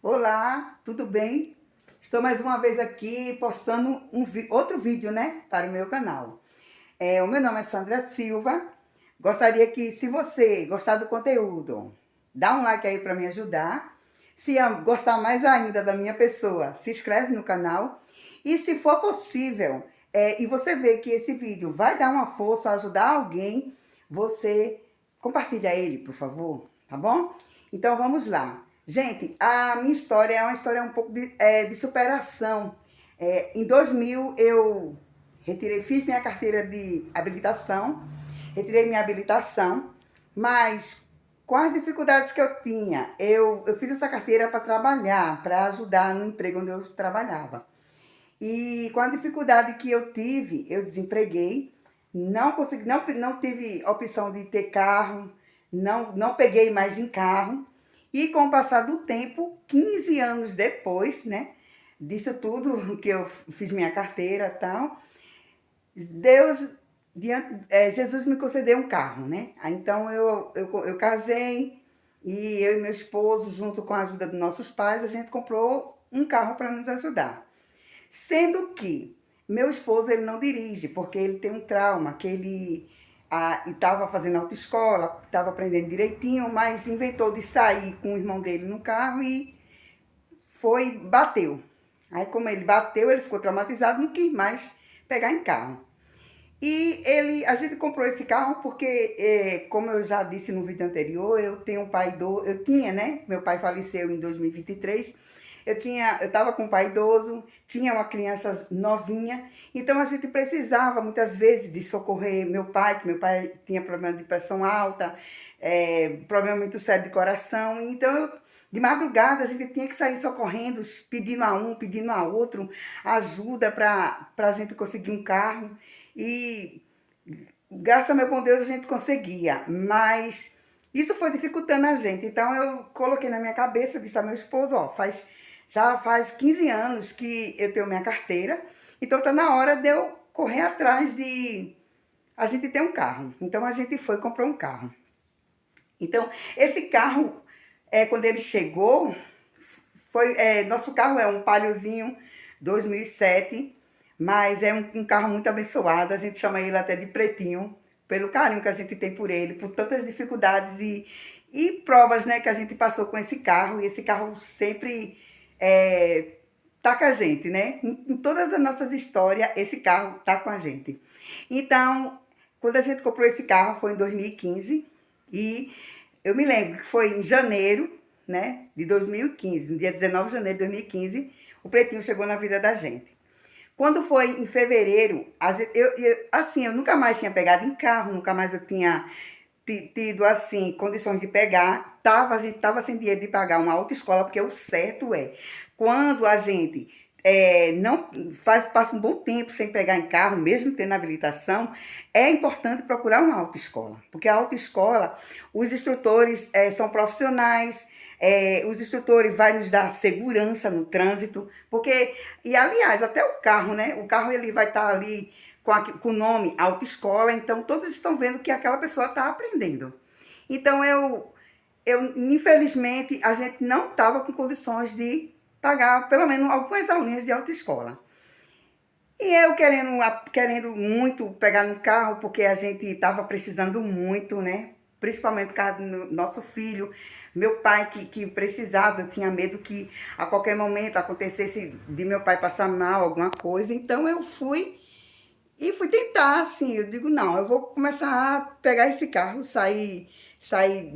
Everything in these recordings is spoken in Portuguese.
Olá, tudo bem? Estou mais uma vez aqui postando outro vídeo, né, para o meu canal. O meu nome é Sandra Silva. Gostaria que, se você gostar do conteúdo, dá um like aí para me ajudar. Se gostar mais ainda da minha pessoa, se inscreve no canal. E se for possível, e você vê que esse vídeo vai dar uma força, ajudar alguém, você compartilha ele, por favor, tá bom? Então vamos lá. Gente, a minha história é uma história um pouco de superação. Em 2000 eu fiz minha carteira de habilitação, retirei minha habilitação, mas com as dificuldades que eu tinha, eu fiz essa carteira para trabalhar, para ajudar no emprego onde eu trabalhava. E com a dificuldade que eu tive, eu desempreguei, não consegui, não tive opção de ter carro, não peguei mais em carro. E com o passar do tempo, 15 anos depois, né, disso tudo que eu fiz minha carteira e tal, Deus, Jesus me concedeu um carro, né? Então eu casei e eu e meu esposo, junto com a ajuda dos nossos pais, a gente comprou um carro para nos ajudar. Sendo que meu esposo ele não dirige, porque ele tem um trauma, que ele estava fazendo autoescola, estava aprendendo direitinho, mas inventou de sair com o irmão dele no carro e bateu. Aí como ele bateu, ele ficou traumatizado, não quis mais pegar em carro. A gente comprou esse carro porque, como eu já disse no vídeo anterior, eu tenho um pai idoso, eu tinha, né? Meu pai faleceu em 2023. Eu estava com um pai idoso, tinha uma criança novinha, então a gente precisava muitas vezes de socorrer meu pai, que meu pai tinha problema de pressão alta, problema muito sério de coração, então de madrugada a gente tinha que sair socorrendo, pedindo a um, pedindo a outro ajuda para a gente conseguir um carro. E graças ao meu bom Deus a gente conseguia, mas isso foi dificultando a gente. Então eu coloquei na minha cabeça, disse ao meu esposo, ó, já faz 15 anos que eu tenho minha carteira, então tá na hora de eu correr atrás de a gente ter um carro. Então a gente foi e comprou um carro. Então esse carro, quando ele chegou, nosso carro é um Paliozinho 2007, mas é um carro muito abençoado. A gente chama ele até de pretinho, pelo carinho que a gente tem por ele, por tantas dificuldades e provas, né, que a gente passou com esse carro. E esse carro sempre tá com a gente, né? Em todas as nossas histórias, esse carro tá com a gente. Então, quando a gente comprou esse carro, foi em 2015, e eu me lembro que foi em janeiro, né, de 2015, no dia 19 de janeiro de 2015, o Pretinho chegou na vida da gente. Quando foi em fevereiro, eu nunca mais tinha pegado em carro, nunca mais eu tinha tido, assim, condições de pegar. A gente estava sem dinheiro de pagar uma autoescola, porque o certo é, quando a gente não passa um bom tempo sem pegar em carro, mesmo tendo habilitação, é importante procurar uma autoescola, porque a autoescola, os instrutores são profissionais, os instrutores vão nos dar segurança no trânsito, porque, e aliás, até o carro, né? O carro ele vai estar ali com o nome autoescola, então todos estão vendo que aquela pessoa está aprendendo. Então infelizmente, a gente não estava com condições de pagar pelo menos algumas aulinhas de autoescola. E eu querendo muito pegar no carro, porque a gente estava precisando muito, né? Principalmente por causa do nosso filho, meu pai que precisava, eu tinha medo que a qualquer momento acontecesse de meu pai passar mal, alguma coisa. Então eu fui tentar, assim, eu digo, não, eu vou começar a pegar esse carro, sair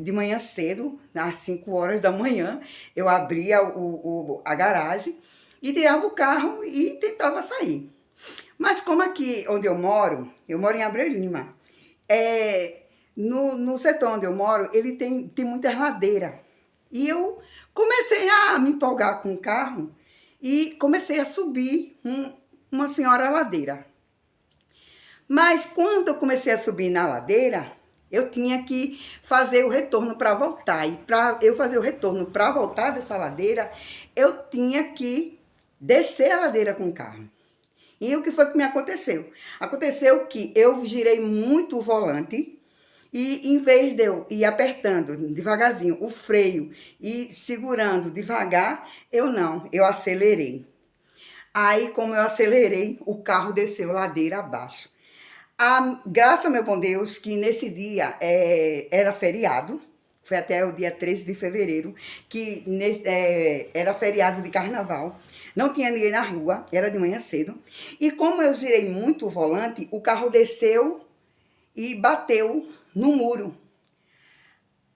de manhã cedo, às 5 horas da manhã, eu abria a garagem e tirava o carro e tentava sair. Mas como aqui onde eu moro em Abreu Lima, no setor onde eu moro, ele tem muita ladeira. E eu comecei a me empolgar com o carro e comecei a subir uma senhora ladeira. Mas quando eu comecei a subir na ladeira, eu tinha que fazer o retorno para voltar. E para eu fazer o retorno para voltar dessa ladeira, eu tinha que descer a ladeira com o carro. E o que foi que me aconteceu? Aconteceu que eu girei muito o volante E em vez de eu ir apertando devagarzinho o freio e segurando devagar, eu acelerei. Aí, como eu acelerei, o carro desceu ladeira abaixo. Graças ao meu bom Deus, que nesse dia era feriado, foi até o dia 13 de fevereiro, que era feriado de carnaval. Não tinha ninguém na rua, era de manhã cedo. E como eu girei muito o volante, o carro desceu e bateu no muro.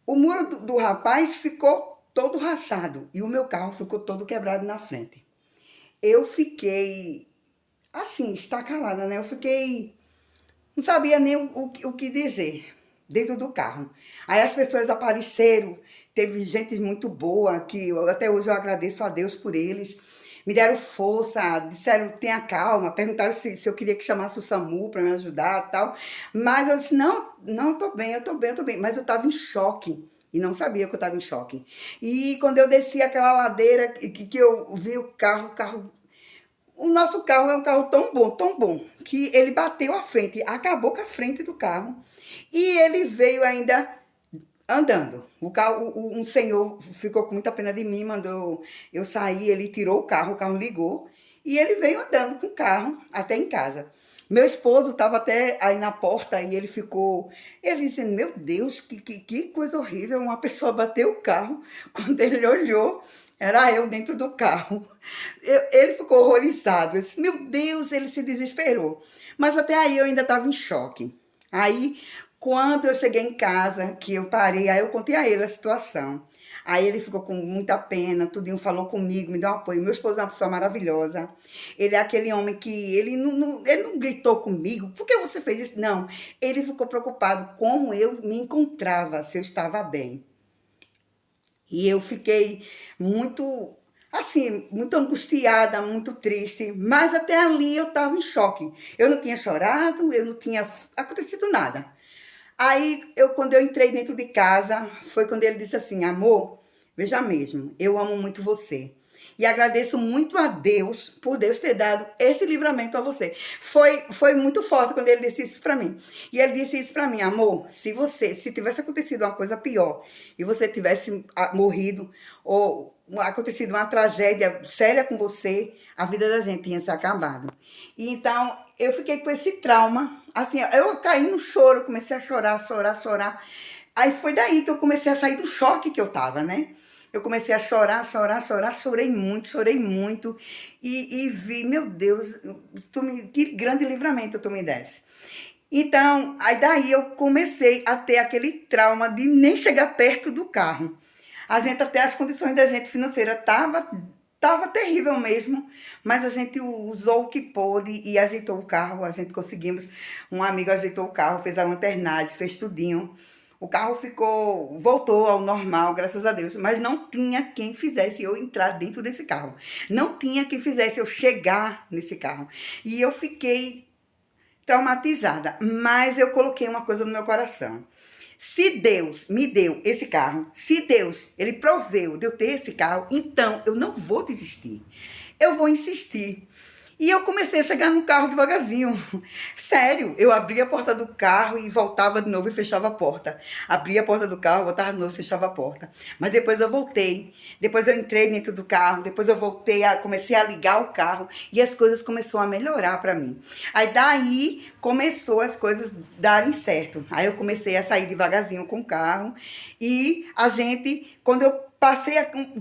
O muro do rapaz ficou todo rachado e o meu carro ficou todo quebrado na frente. Eu fiquei assim, estacalada, né? Eu fiquei, não sabia nem o que dizer dentro do carro. Aí as pessoas apareceram, teve gente muito boa, que até hoje eu agradeço a Deus por eles. Me deram força, disseram, tenha calma, perguntaram se eu queria que chamasse o SAMU para me ajudar e tal. Mas eu disse, não, eu tô bem. Mas eu estava em choque. E não sabia que eu estava em choque. E quando eu desci aquela ladeira, que eu vi o carro. O nosso carro é um carro tão bom, que ele bateu à frente, acabou com a frente do carro. E ele veio ainda andando. Um senhor ficou com muita pena de mim, mandou eu sair, ele tirou o carro ligou, e ele veio andando com o carro até em casa. Meu esposo estava até aí na porta e ele dizendo, meu Deus, que coisa horrível, uma pessoa bateu o carro. Quando ele olhou, era eu dentro do carro. Ele ficou horrorizado, eu disse, meu Deus, ele se desesperou. Mas até aí eu ainda estava em choque. Aí, quando eu cheguei em casa, que eu parei, aí eu contei a ele a situação. Aí ele ficou com muita pena, tudinho, falou comigo, me deu um apoio. Meu esposo é uma pessoa maravilhosa. Ele é aquele homem que ele não gritou comigo. Por que você fez isso? Não. Ele ficou preocupado como eu me encontrava, se eu estava bem. E eu fiquei muito, assim, muito angustiada, muito triste. Mas até ali eu estava em choque. Eu não tinha chorado, eu não tinha acontecido nada. Aí, quando eu entrei dentro de casa, foi quando ele disse assim, amor, veja mesmo, eu amo muito você. E agradeço muito a Deus por Deus ter dado esse livramento a você. Foi muito forte quando ele disse isso para mim. E ele disse isso para mim, amor, se tivesse acontecido uma coisa pior e você tivesse morrido ou acontecido uma tragédia séria com você, a vida da gente tinha se acabado. E então, eu fiquei com esse trauma, assim, eu caí no choro, comecei a chorar. Aí foi daí que eu comecei a sair do choque que eu tava, né? Eu comecei a chorar, chorei muito e vi, meu Deus, que grande livramento tu me desse. Então, aí daí eu comecei a ter aquele trauma de nem chegar perto do carro. A gente, até as condições da gente financeira tava terrível mesmo, mas a gente usou o que pôde e ajeitou o carro, a gente conseguimos. Um amigo ajeitou o carro, fez a lanternagem, fez tudinho. O carro voltou ao normal, graças a Deus, mas não tinha quem fizesse eu entrar dentro desse carro. Não tinha quem fizesse eu chegar nesse carro. E eu fiquei traumatizada, mas eu coloquei uma coisa no meu coração. Se Deus me deu esse carro, se Deus, ele proveu de eu ter esse carro, então eu não vou desistir. Eu vou insistir. E eu comecei a chegar no carro devagarzinho. Sério, eu abria a porta do carro e voltava de novo e fechava a porta. Abria a porta do carro, voltava de novo e fechava a porta. Mas depois eu voltei. Depois eu entrei dentro do carro. Depois eu voltei, comecei a ligar o carro. E as coisas começaram a melhorar para mim. Aí daí começou as coisas darem certo. Aí eu comecei a sair devagarzinho com o carro. E a gente, quando eu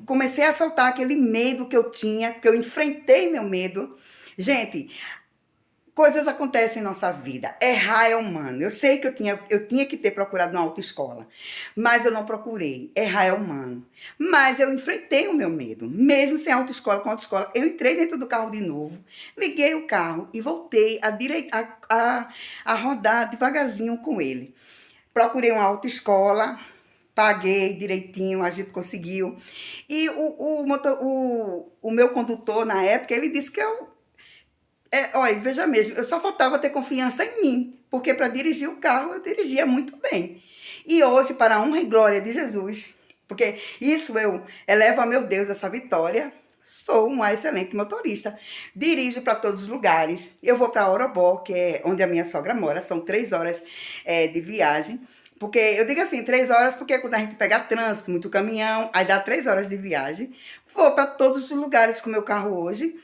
comecei a soltar aquele medo que eu tinha, que eu enfrentei meu medo. Gente, coisas acontecem em nossa vida. Errar é humano. Eu sei que eu tinha que ter procurado uma autoescola, mas eu não procurei. Errar é humano. Mas eu enfrentei o meu medo. Mesmo sem autoescola, com autoescola, eu entrei dentro do carro de novo, liguei o carro e voltei a rodar devagarzinho com ele. Procurei uma autoescola, paguei direitinho, a gente conseguiu. E o meu condutor, na época, ele disse que olha, veja mesmo, eu só faltava ter confiança em mim, porque para dirigir o carro eu dirigia muito bem. E hoje, para a honra e glória de Jesus, porque isso eu elevo a meu Deus essa vitória, sou uma excelente motorista. Dirijo para todos os lugares. Eu vou para Orobó, que é onde a minha sogra mora, são 3 horas de viagem. Porque eu digo assim, 3 horas, porque quando a gente pega trânsito, muito caminhão, aí dá 3 horas de viagem. Vou para todos os lugares com o meu carro hoje.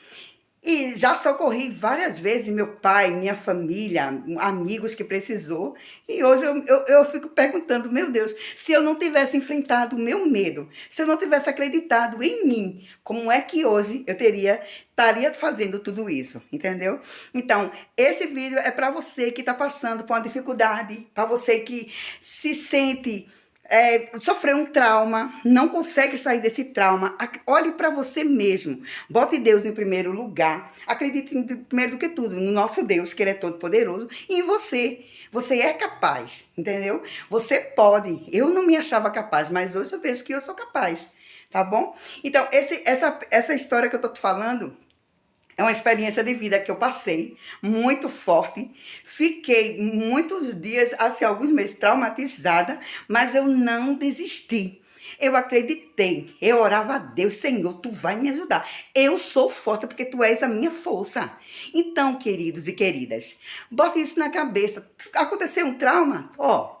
E já socorri várias vezes meu pai, minha família, amigos que precisou. E hoje eu fico perguntando, meu Deus, se eu não tivesse enfrentado o meu medo, se eu não tivesse acreditado em mim, como é que hoje eu estaria fazendo tudo isso, entendeu? Então, esse vídeo é para você que está passando por uma dificuldade, para você que se sente sofreu um trauma, não consegue sair desse trauma, olhe para você mesmo, bote Deus em primeiro lugar, acredite primeiro do que tudo no nosso Deus, que Ele é todo poderoso, e em você. Você é capaz, entendeu? Você pode. Eu não me achava capaz, mas hoje eu vejo que eu sou capaz, tá bom? Então, essa história que eu tô te falando é uma experiência de vida que eu passei, muito forte. Fiquei muitos dias, assim, alguns meses traumatizada, mas eu não desisti. Eu acreditei, eu orava a Deus, Senhor, tu vai me ajudar. Eu sou forte porque tu és a minha força. Então, queridos e queridas, bote isso na cabeça. Aconteceu um trauma? Ó,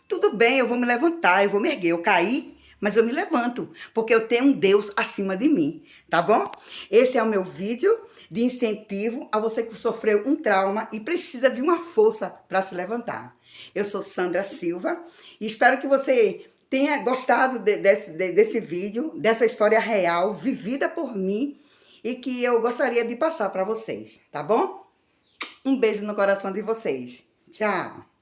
tudo bem, eu vou me levantar, eu vou me erguer. Eu caí, mas eu me levanto, porque eu tenho um Deus acima de mim, tá bom? Esse é o meu vídeo de incentivo a você que sofreu um trauma e precisa de uma força para se levantar. Eu sou Sandra Silva e espero que você tenha gostado desse vídeo, dessa história real, vivida por mim e que eu gostaria de passar para vocês, tá bom? Um beijo no coração de vocês. Tchau!